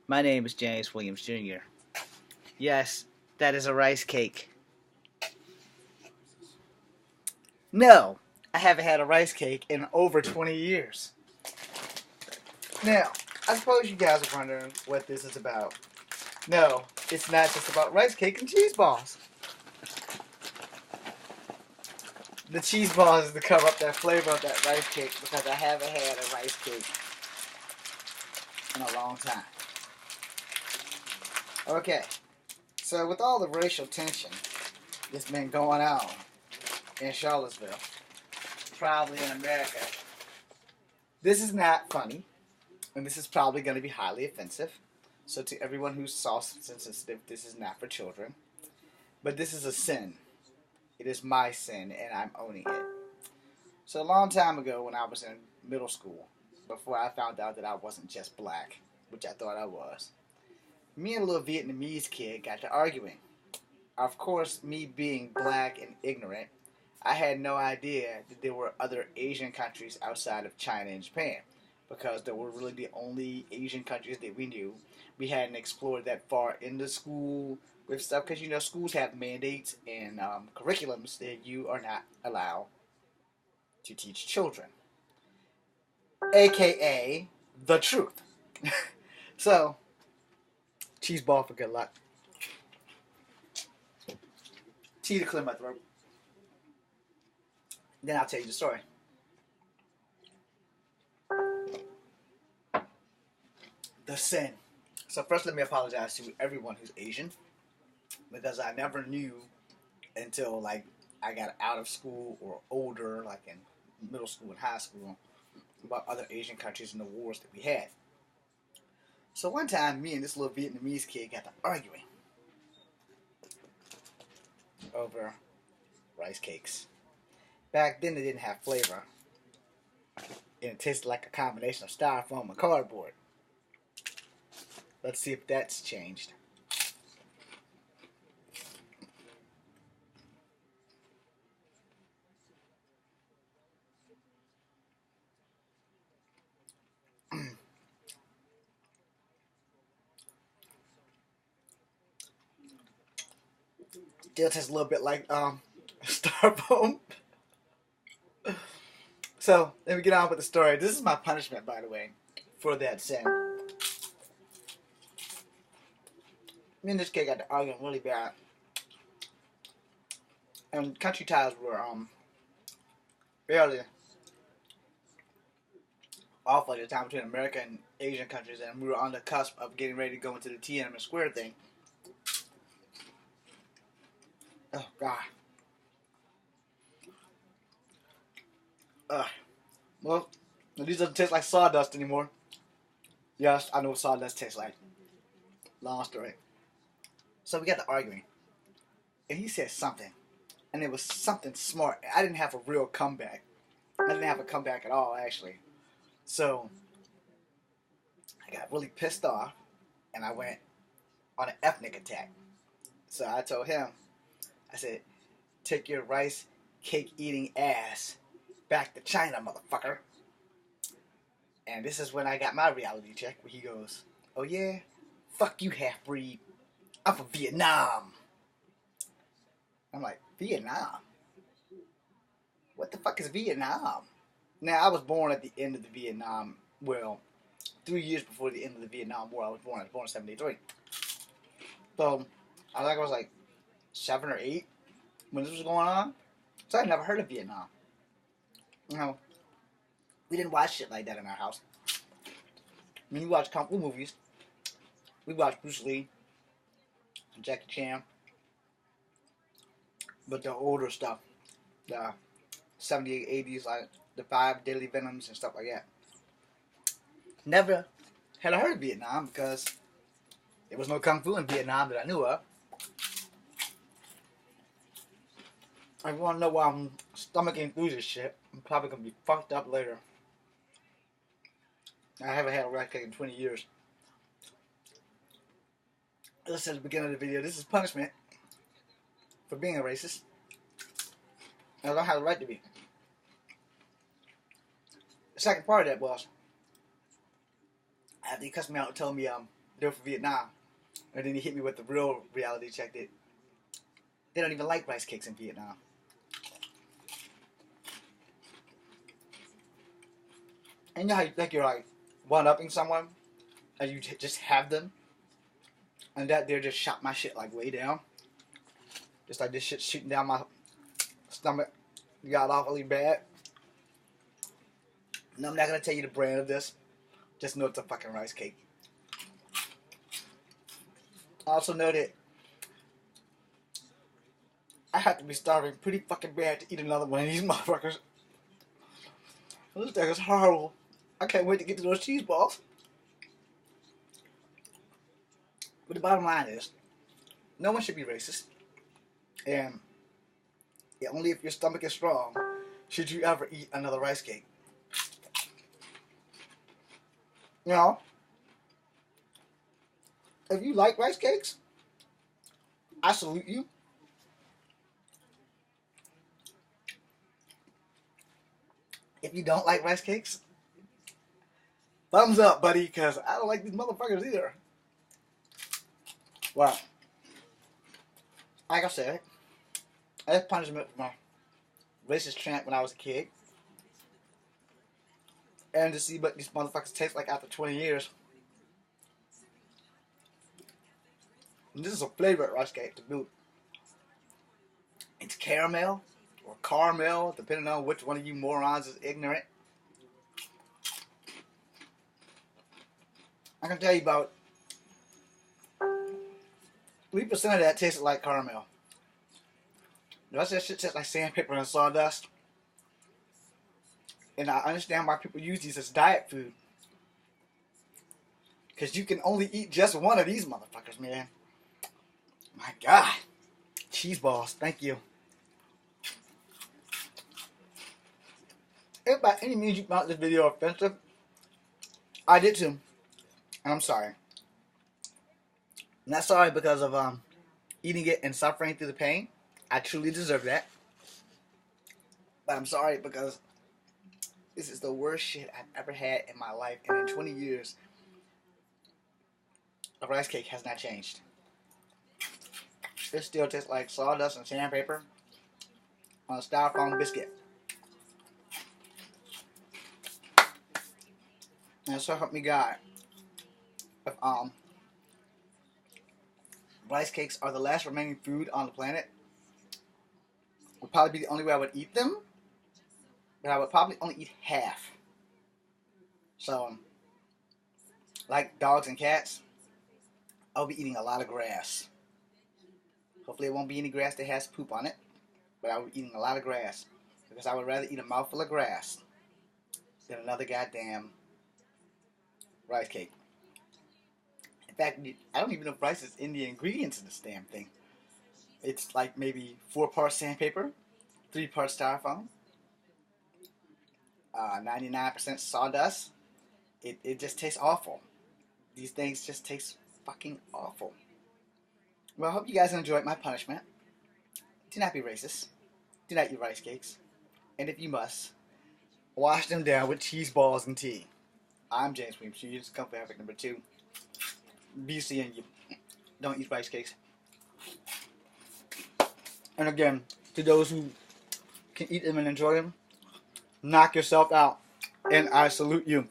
My name is James Williams Jr. Yes, that is a rice cake. No, I haven't had a rice cake in over 20 years. Now, I suppose you guys are wondering what this is about. No, it's not just about rice cake and cheese balls. The cheese balls is to cover up that flavor of that rice cake because I haven't had a rice cake in a long time. Okay, so with all the racial tension that's been going on in Charlottesville, probably in America, this is not funny, and this is probably going to be highly offensive. So to everyone who's sauce sensitive, this is not for children. But this is a sin. It is my sin, and I'm owning it. So a long time ago when I was in middle school, before I found out that I wasn't just black, which I thought I was, me and a little Vietnamese kid got to arguing. Of course, me being black and ignorant, I had no idea that there were other Asian countries outside of China and Japan, because they were really the only Asian countries that we knew. We hadn't explored that far into school with stuff, because you know schools have mandates and curriculums that you are not allowed to teach children, aka the truth. So, cheese ball for good luck. Tea to clear my throat. Then I'll tell you the story. The sin. So first let me apologize to everyone who's Asian, because I never knew until like I got out of school or older, like in middle school and high school, about other Asian countries and the wars that we had. So one time me and this little Vietnamese kid got to arguing over rice cakes. Back then they didn't have flavor, and it tasted like a combination of styrofoam and cardboard. Let's see if that's changed. Still tastes a little bit like styrofoam. So let me get on with the story. This is my punishment, by the way, for that sin. Me and this kid got to arguing really bad, and country ties were fairly awful at the time between America and Asian countries, and we were on the cusp of getting ready to go into the Tiananmen Square thing. Oh God. Well, these doesn't taste like sawdust anymore. Yes, I know what sawdust tastes like. Long story. So we got to arguing, and he said something, and it was something smart. I didn't have a real comeback. I didn't have a comeback at all, actually. So I got really pissed off, and I went on an ethnic attack. So I told him, I said, "Take your rice cake eating ass back to China, motherfucker." And this is when I got my reality check, where he goes, "Oh yeah? Fuck you, half-breed. I'm from Vietnam." I'm like, Vietnam? What the fuck is Vietnam? Now, I was born at the end of the Vietnam, well, 3 years before the end of the Vietnam War. I was born in 73. So, I think I was like 7 or 8 when this was going on. So I'd never heard of Vietnam. You know, we didn't watch shit like that in our house. When you watch kung fu movies, we watched Bruce Lee and Jackie Chan, but the older stuff, the 70s, 80s, like the Five Deadly Venoms and stuff like that. Never had I heard of Vietnam because there was no kung fu in Vietnam that I knew of. I want to know why I'm stomaching through this shit. I'm probably going to be fucked up later. I haven't had a rice cake in 20 years. As I said at the beginning of the video, this is punishment for being a racist. I don't have the right to be. The second part of that was, after he cussed me out and told me they were for Vietnam. And then he hit me with the real reality check that they don't even like rice cakes in Vietnam. And you know how you think you're like one-upping someone and you just have them, and that they're just shot my shit like way down. Just like this shit shooting down my stomach. Got awfully bad. No, I'm not gonna tell you the brand of this. Just know it's a fucking rice cake. I also know that I have to be starving pretty fucking bad to eat another one of these motherfuckers. This thing is horrible. I can't wait to get to those cheese balls. But the bottom line is, no one should be racist. And only if your stomach is strong should you ever eat another rice cake. You know, if you like rice cakes, I salute you. If you don't like rice cakes, thumbs up, buddy, because I don't like these motherfuckers either. Well, like I said, that's punishment for my racist chant when I was a kid. And to see what these motherfuckers taste like after 20 years. And this is a flavored rice cake to boot. It's caramel or caramel, depending on which one of you morons is ignorant. I can tell you about 3% of that tasted like caramel. The rest of that shit tastes like sandpaper and sawdust. And I understand why people use these as diet food. Because you can only eat just one of these motherfuckers, man. My God. Cheese balls, thank you. If by any means you found this video offensive, I did too. And I'm sorry. I'm not sorry because of eating it and suffering through the pain. I truly deserve that. But I'm sorry because this is the worst shit I've ever had in my life. And in 20 years, a rice cake has not changed. It still tastes like sawdust and sandpaper on a styrofoam biscuit. And so help me God, if rice cakes are the last remaining food on the planet, would probably be the only way I would eat them. But I would probably only eat half. So, like dogs and cats, I'll be eating a lot of grass. Hopefully it won't be any grass that has poop on it. But I will be eating a lot of grass. Because I would rather eat a mouthful of grass than another goddamn rice cake. In fact, I don't even know if rice is in the ingredients of this damn thing. It's like maybe 4 parts sandpaper, 3 parts styrofoam, 99% sawdust. It just tastes awful. These things just taste fucking awful. Well, I hope you guys enjoyed my punishment. Do not be racist. Do not eat rice cakes. And if you must, wash them down with cheese balls and tea. I'm James Williams. You use Comfort Havoc number 2. Be seeing you. Don't eat rice cakes. And again, to those who can eat them and enjoy them, knock yourself out. And I salute you.